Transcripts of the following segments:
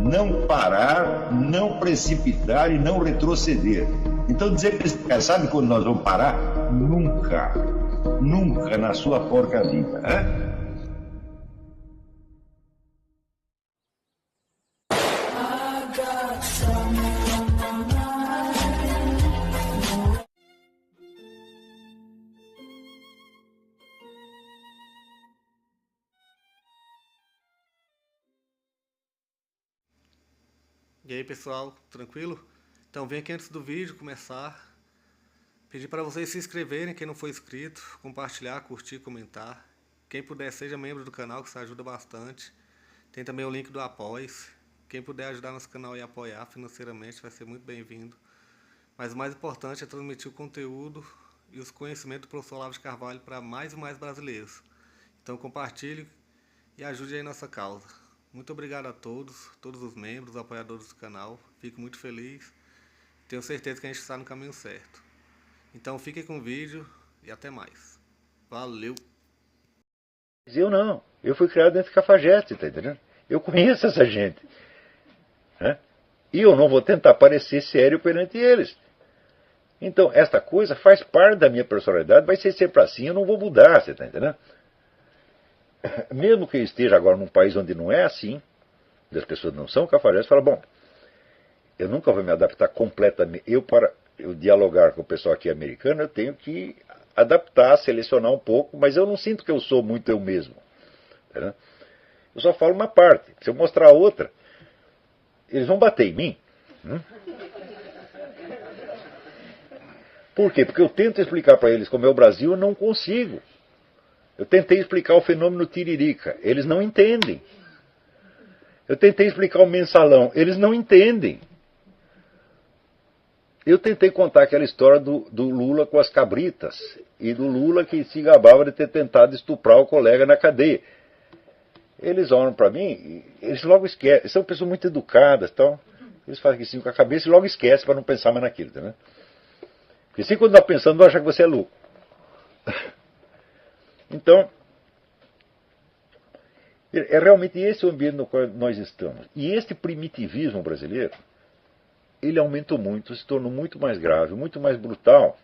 não parar, não precipitar e não retroceder. Então dizer para esse cara, sabe quando nós vamos parar? Nunca. Nunca na sua porca vida. Né? E aí pessoal, tranquilo? Então vem aqui antes do vídeo começar, pedir para vocês se inscreverem, quem não for inscrito, compartilhar, curtir, comentar. Quem puder seja membro do canal, que isso ajuda bastante. Tem também o link do Apoia-se. Quem puder ajudar nosso canal e apoiar financeiramente vai ser muito bem-vindo. Mas o mais importante é transmitir o conteúdo e os conhecimentos do professor Olavo de Carvalho para mais e mais brasileiros. Então compartilhe e ajude aí nossa causa. Muito obrigado a todos os membros, apoiadores do canal. Fico muito feliz. Tenho certeza que a gente está no caminho certo. Então fiquem com o vídeo e até mais. Valeu! Eu não. Eu fui criado dentro de Cafajeste, tá entendendo? Eu conheço essa gente. Né? E eu não vou tentar parecer sério perante eles. Então, esta coisa faz parte da minha personalidade, vai ser sempre assim, eu não vou mudar, você tá entendendo? Mesmo que eu esteja agora num país onde não é assim, as pessoas não são cafajestes, fala, bom, eu nunca vou me adaptar completamente. Para eu dialogar com o pessoal aqui americano, eu tenho que adaptar, selecionar um pouco, mas eu não sinto que eu sou muito eu mesmo. Tá? Eu só falo uma parte. Se eu mostrar outra, eles vão bater em mim. Por quê? Porque eu tento explicar para eles como é o Brasil e não consigo. Eu tentei explicar o fenômeno Tiririca, eles não entendem. Eu tentei explicar o mensalão, eles não entendem. Eu tentei contar aquela história do Lula com as cabritas e do Lula que se gabava de ter tentado estuprar o colega na cadeia. Eles olham para mim, eles logo esquecem, são pessoas muito educadas, então, eles fazem assim com a cabeça e logo esquecem para não pensar mais naquilo. Tá, né? Porque se quando está pensando, vão achar que você é louco. Então, é realmente esse o ambiente no qual nós estamos. E este primitivismo brasileiro, ele aumentou muito, se tornou muito mais grave, muito mais brutal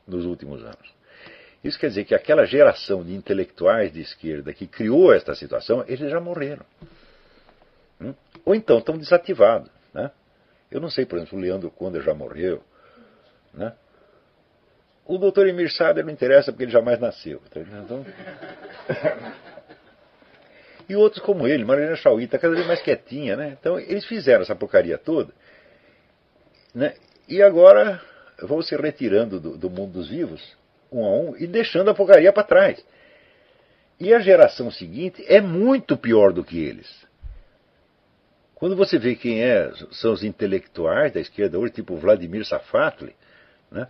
nos últimos anos. Isso quer dizer que aquela geração de intelectuais de esquerda que criou esta situação, eles já morreram. Ou então estão desativados. Né? Eu não sei, por exemplo, o Leandro Conde já morreu. Né? O doutor Emir Sader não interessa porque ele jamais nasceu. Então... E outros como ele, Mariana Chauí, está cada vez mais quietinha. Né? Então eles fizeram essa porcaria toda. Né? E agora vão se retirando do mundo dos vivos, um a um, e deixando a porcaria para trás. E a geração seguinte é muito pior do que eles. Quando você vê quem são os intelectuais da esquerda hoje, tipo Vladimir Safatli, né?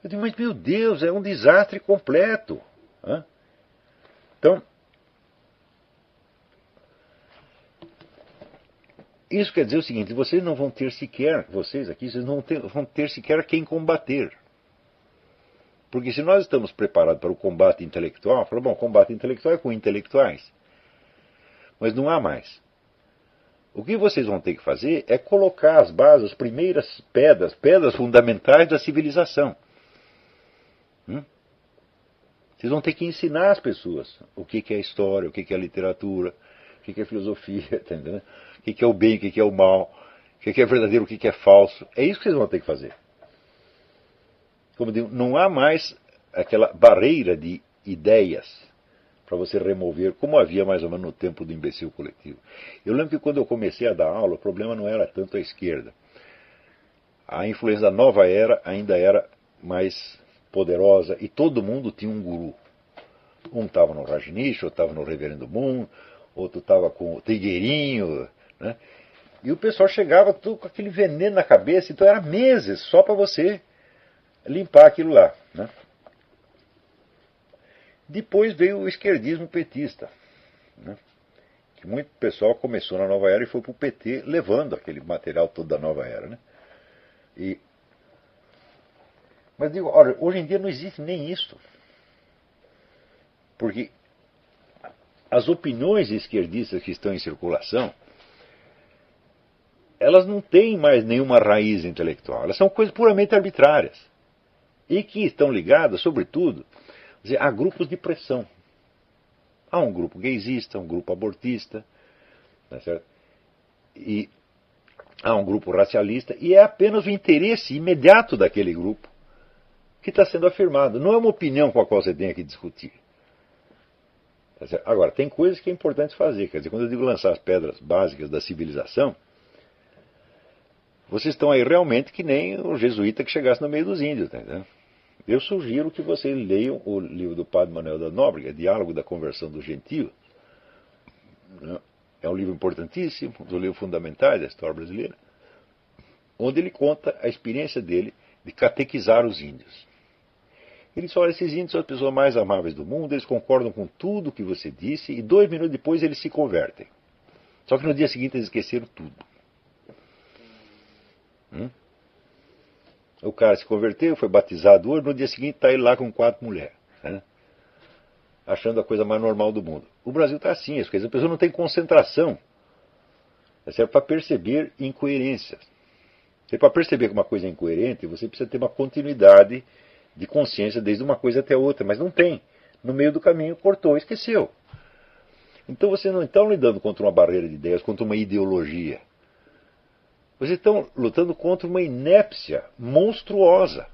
Eu digo, mas meu Deus, é um desastre completo. Né? Então, isso quer dizer o seguinte, vocês não vão ter sequer, vocês aqui, vocês não vão ter sequer quem combater. Porque se nós estamos preparados para o combate intelectual, fala, bom, combate intelectual é com intelectuais. Mas não há mais. O que vocês vão ter que fazer é colocar as bases, as primeiras pedras fundamentais da civilização. Vocês vão ter que ensinar as pessoas o que é história, o que é literatura, o que é filosofia, tá entendendo? O que é o bem, o que é o mal, o que é verdadeiro, o que é falso. É isso que vocês vão ter que fazer. Como eu digo, não há mais aquela barreira de ideias para você remover, como havia mais ou menos no tempo do imbecil coletivo. Eu lembro que quando eu comecei a dar aula, o problema não era tanto a esquerda. A influência da nova era ainda era mais poderosa e todo mundo tinha um guru. Um estava no Rajneesh, outro estava no Reverendo Moon, outro estava com o Trigueirinho, né? E o pessoal chegava tudo com aquele veneno na cabeça, então era meses só para você limpar aquilo lá. Né? Depois veio o esquerdismo petista, né? Que muito pessoal começou na nova era e foi para o PT levando aquele material todo da nova era. Né? Mas digo, olha, hoje em dia não existe nem isso. Porque as opiniões esquerdistas que estão em circulação, elas não têm mais nenhuma raiz intelectual. Elas são coisas puramente arbitrárias. E que estão ligadas, sobretudo, a grupos de pressão. Há um grupo gaysista, um grupo abortista, tá certo? E há um grupo racialista, e é apenas o interesse imediato daquele grupo que está sendo afirmado. Não é uma opinião com a qual você tenha que discutir. Tá certo? Agora, tem coisas que é importante fazer. Quer dizer, quando eu digo lançar as pedras básicas da civilização, vocês estão aí realmente que nem o jesuíta que chegasse no meio dos índios. Tá entendendo? Eu sugiro que vocês leiam o livro do Padre Manuel da Nóbrega, Diálogo da Conversão do Gentio. É um livro importantíssimo, um dos livros fundamentais da história brasileira, onde ele conta a experiência dele de catequizar os índios. Ele diz, olha, esses índios são as pessoas mais amáveis do mundo, eles concordam com tudo o que você disse, e 2 minutos depois eles se convertem. Só que no dia seguinte eles esqueceram tudo. O cara se converteu, foi batizado hoje, no dia seguinte está ele lá com 4 mulheres. Né? Achando a coisa mais normal do mundo. O Brasil está assim, as pessoas não têm concentração. É para perceber incoerências. Para perceber que uma coisa é incoerente, você precisa ter uma continuidade de consciência desde uma coisa até outra, mas não tem. No meio do caminho cortou, esqueceu. Então vocês não estão lidando contra uma barreira de ideias, contra uma ideologia. Vocês estão lutando contra uma inépcia monstruosa.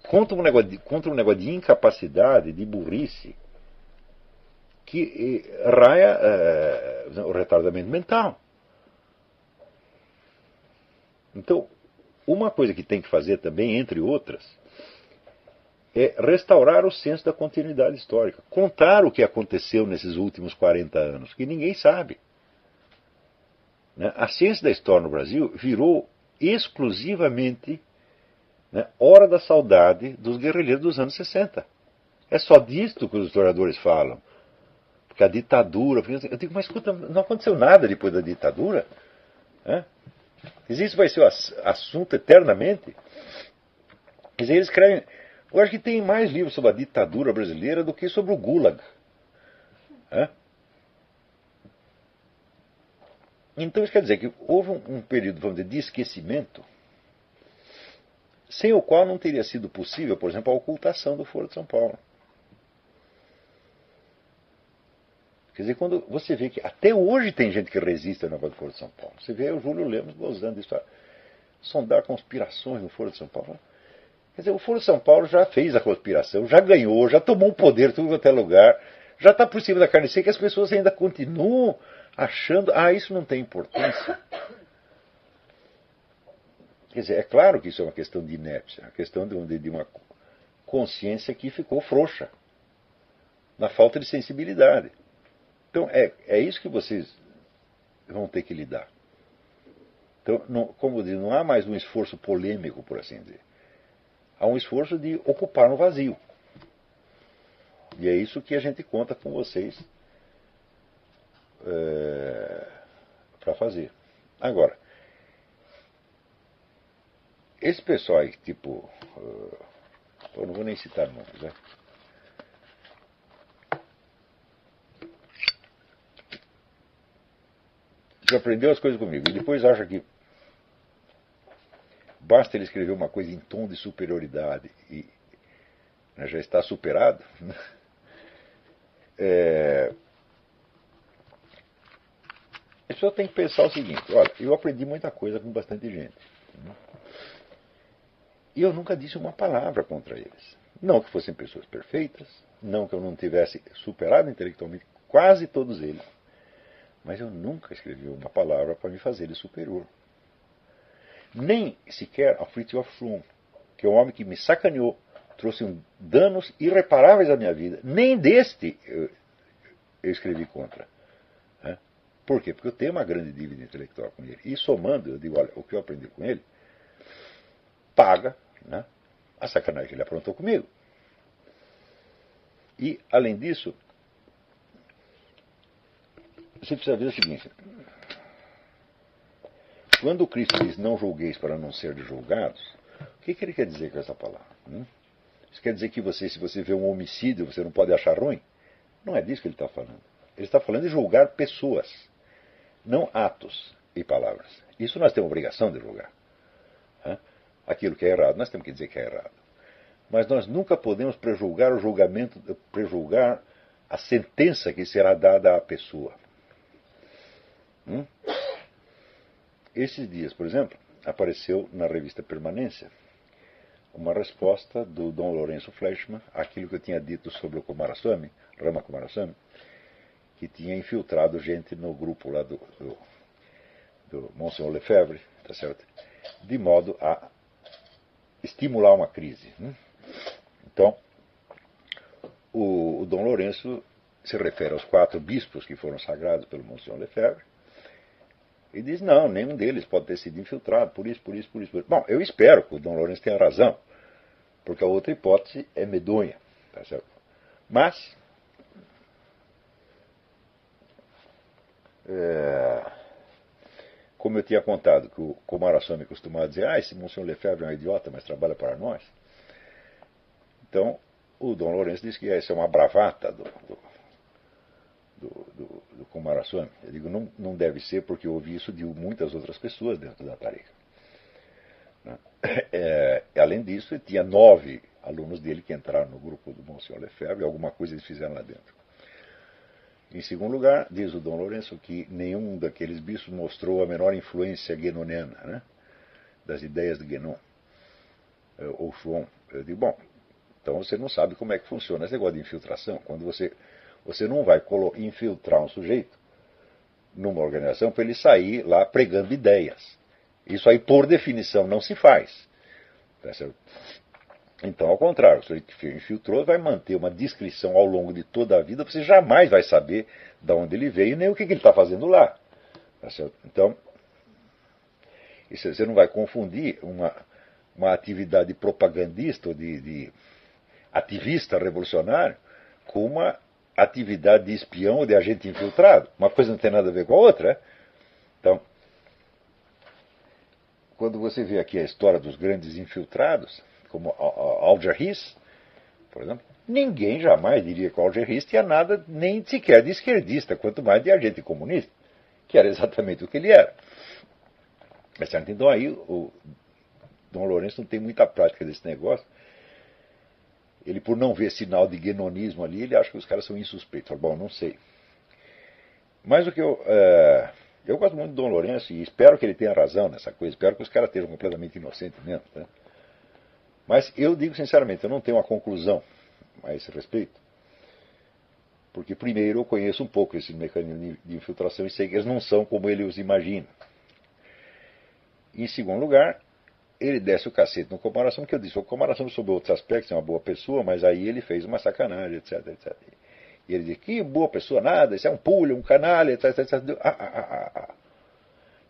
Contra um negócio de incapacidade, de burrice, que raia o retardamento mental. Então, uma coisa que tem que fazer também, entre outras, é restaurar o senso da continuidade histórica. Contar o que aconteceu nesses últimos 40 anos, que ninguém sabe. A ciência da história no Brasil virou exclusivamente hora da saudade dos guerrilheiros dos anos 60. É só disto que os historiadores falam. Porque a ditadura... Eu digo, mas escuta, não aconteceu nada depois da ditadura? Isso vai ser o assunto eternamente? Quer dizer, eles escrevem... Eu acho que tem mais livros sobre a ditadura brasileira do que sobre o Gulag. Então isso quer dizer que houve um período, vamos dizer, de esquecimento, sem o qual não teria sido possível, por exemplo, a ocultação do Foro de São Paulo. Quer dizer, quando você vê que até hoje tem gente que resiste ao negócio do Foro de São Paulo. Você vê o Júlio Lemos gozando disso, sondar conspirações no Foro de São Paulo. Quer dizer, o Foro de São Paulo já fez a conspiração, já ganhou, já tomou o poder tudo quanto é lugar, já está por cima da carne seca, e as pessoas ainda continuam achando, isso não tem importância. Quer dizer, é claro que isso é uma questão de inépcia, uma questão de uma consciência que ficou frouxa, na falta de sensibilidade. Então, é isso que vocês vão ter que lidar. Então, como eu digo, não há mais um esforço polêmico, por assim dizer. Há um esforço de ocupar um vazio. E é isso que a gente conta com vocês para fazer. Agora, esse pessoal aí, tipo... eu não vou nem citar nomes, né? Que aprendeu as coisas comigo e depois acha que basta ele escrever uma coisa em tom de superioridade e já está superado. A pessoa tem que pensar o seguinte: olha, eu aprendi muita coisa com bastante gente. E eu nunca disse uma palavra contra eles. Não que fossem pessoas perfeitas, não que eu não tivesse superado intelectualmente quase todos eles. Mas eu nunca escrevi uma palavra para me fazer ele superior. Nem sequer a Fritjof Schumann, que é um homem que me sacaneou, trouxe danos irreparáveis à minha vida. Nem deste eu escrevi contra. Por quê? Porque eu tenho uma grande dívida intelectual com ele. E somando, eu digo, olha, o que eu aprendi com ele paga a sacanagem que ele aprontou comigo. E, além disso, você precisa ver o seguinte: quando Cristo diz não julgueis para não ser julgados, o que ele quer dizer com essa palavra? Isso quer dizer que se você vê um homicídio, você não pode achar ruim? Não é disso que ele está falando. Ele está falando de julgar pessoas, não atos. e palavras. Isso nós temos obrigação de julgar. Né? Aquilo que é errado, nós temos que dizer que é errado. Mas nós nunca podemos prejulgar o julgamento, prejulgar a sentença que será dada à pessoa. Esses dias, por exemplo, apareceu na revista Permanência uma resposta do Dom Lourenço Fleischmann àquilo que eu tinha dito sobre o Coomaraswamy, Rama Coomaraswamy, que tinha infiltrado gente no grupo lá do Monsenhor Lefebvre, tá certo? De modo a estimular uma crise. Então, o Dom Lourenço se refere aos 4 bispos que foram sagrados pelo Monsenhor Lefebvre e diz, não, nenhum deles pode ter sido infiltrado, por isso. Bom, eu espero que o Dom Lourenço tenha razão, porque a outra hipótese é medonha, tá certo? Mas, como eu tinha contado que o Coomaraswamy costumava dizer, esse Monsenhor Lefebvre é um idiota, mas trabalha para nós. Então, o Dom Lourenço disse que essa é uma bravata do Coomaraswamy. Eu digo, não deve ser, porque eu ouvi isso de muitas outras pessoas dentro da tarica. Além disso, tinha 9 alunos dele que entraram no grupo do Monsenhor Lefebvre, alguma coisa eles fizeram lá dentro. Em segundo lugar, diz o Dom Lourenço que nenhum daqueles bispos mostrou a menor influência guénoniana, né, das ideias de Guénon, ou Chuon. Eu digo, bom, então você não sabe como é que funciona esse negócio de infiltração. Quando você não vai infiltrar um sujeito numa organização para ele sair lá pregando ideias. Isso aí, por definição, não se faz. Então, ao contrário, o sujeito que infiltrou vai manter uma discrição ao longo de toda a vida, você jamais vai saber de onde ele veio nem o que ele está fazendo lá. Então, você não vai confundir uma atividade propagandista ou de ativista revolucionário com uma atividade de espião ou de agente infiltrado. Uma coisa não tem nada a ver com a outra. Então, quando você vê aqui a história dos grandes infiltrados, como Alger Hiss, por exemplo, ninguém jamais diria que o Alger Hiss tinha nada nem sequer de esquerdista, quanto mais de agente comunista, que era exatamente o que ele era. Então aí o Dom Lourenço não tem muita prática desse negócio. Ele, por não ver sinal de guénonismo ali, ele acha que os caras são insuspeitos. Fala, bom, não sei. Mas o que eu gosto muito do Dom Lourenço e espero que ele tenha razão nessa coisa. Espero que os caras estejam completamente inocentes mesmo. Né? Mas eu digo sinceramente, eu não tenho uma conclusão a esse respeito. Porque, primeiro, eu conheço um pouco esse mecanismo de infiltração e sei que eles não são como ele os imagina. Em segundo lugar, ele desce o cacete no Coomaraswamy, que eu disse, o Coomaraswamy sobre outros aspectos é uma boa pessoa, mas aí ele fez uma sacanagem, etc, etc. E ele diz, que boa pessoa, nada, isso é um pulha, um canalha, etc, etc.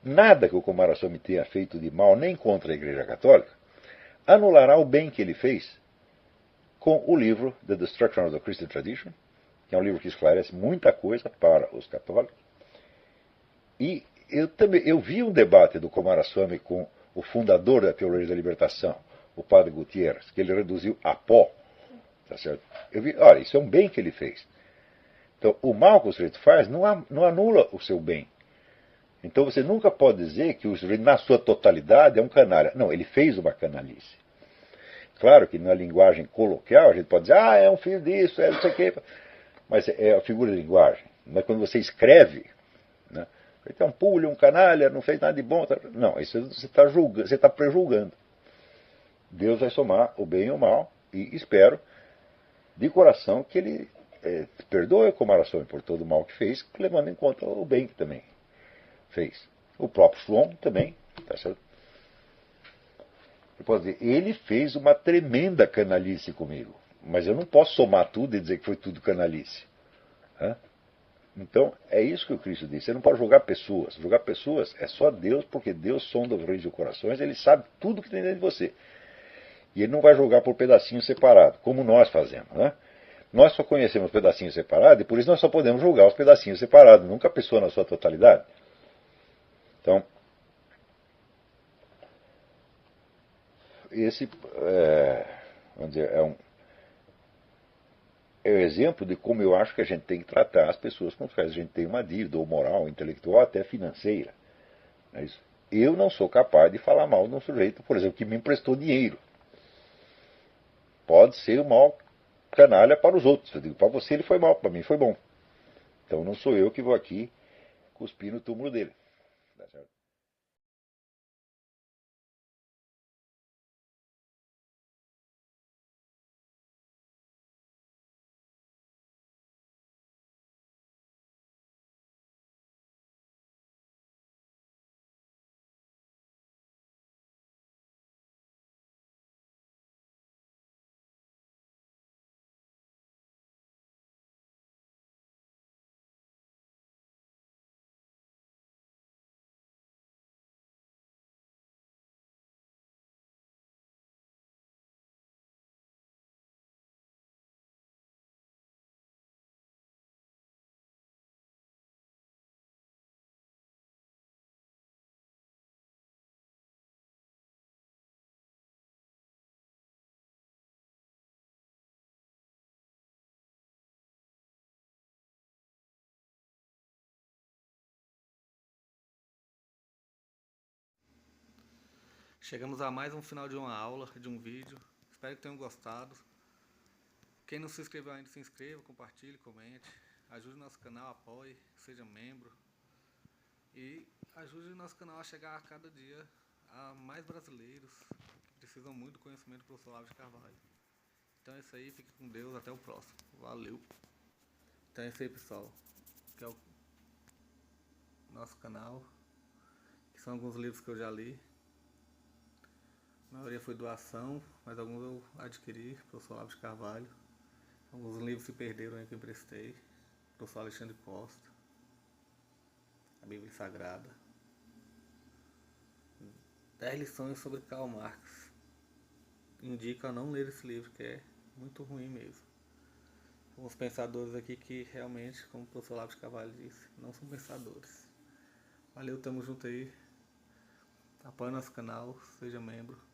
Nada que o Coomaraswamy tenha feito de mal, nem contra a Igreja Católica, anulará o bem que ele fez com o livro The Destruction of the Christian Tradition, que é um livro que esclarece muita coisa para os católicos. E eu vi um debate do Coomaraswamy com o fundador da Teologia da Libertação, o padre Gutierrez, que ele reduziu a pó. Tá certo? Eu vi, olha, isso é um bem que ele fez. Então, o mal que o sujeito faz não anula o seu bem. Então, você nunca pode dizer que o sujeito, na sua totalidade, é um canalha. Não, ele fez uma canalice. Claro que na linguagem coloquial, a gente pode dizer, é um filho disso, é não sei o quê. Mas é a figura de linguagem. Mas quando você escreve, né, ele é um pulho, um canalha, não fez nada de bom. Não, isso você está julgando, você está prejulgando. Deus vai somar o bem e o mal, e espero, de coração, que ele perdoe o Coomaraswamy por todo o mal que fez, levando em conta o bem que também fez. O próprio Chuon também, tá certo? Eu posso dizer, ele fez uma tremenda canalice comigo, mas eu não posso somar tudo e dizer que foi tudo canalice. Hã? Então, é isso que o Cristo disse. Você não pode julgar pessoas. Julgar pessoas é só Deus, porque Deus sonda os reis e os corações, ele sabe tudo que tem dentro de você. E ele não vai julgar por pedacinhos separados, como nós fazemos. Né? Nós só conhecemos pedacinhos separados, e por isso nós só podemos julgar os pedacinhos separados, nunca a pessoa na sua totalidade. Então, esse vamos dizer, é o exemplo de como eu acho que a gente tem que tratar as pessoas com as quais a gente tem uma dívida, ou moral, intelectual, até financeira. É isso. Eu não sou capaz de falar mal de um sujeito, por exemplo, que me emprestou dinheiro. Pode ser um mal canalha para os outros. Eu digo, para você ele foi mal, para mim foi bom. Então não sou eu que vou aqui cuspir no túmulo dele. Tá certo? Chegamos a mais um final de uma aula, de um vídeo. Espero que tenham gostado. Quem não se inscreveu ainda, se inscreva, compartilhe, comente. Ajude nosso canal, apoie, seja membro. E ajude nosso canal a chegar a cada dia a mais brasileiros que precisam muito do conhecimento do professor Olavo de Carvalho. Então é isso aí, fique com Deus, até o próximo. Valeu! Então é isso aí, pessoal. Que é o nosso canal, que são alguns livros que eu já li. A maioria foi doação, mas alguns eu adquiri, professor Olavo de Carvalho. Alguns livros se perderam aí que eu emprestei, professor Alexandre Costa, a Bíblia Sagrada. 10 lições sobre Karl Marx. Indico a não ler esse livro, que é muito ruim mesmo. Alguns pensadores aqui que realmente, como o professor Olavo de Carvalho disse, não são pensadores. Valeu, tamo junto aí. Apoie nosso canal, seja membro.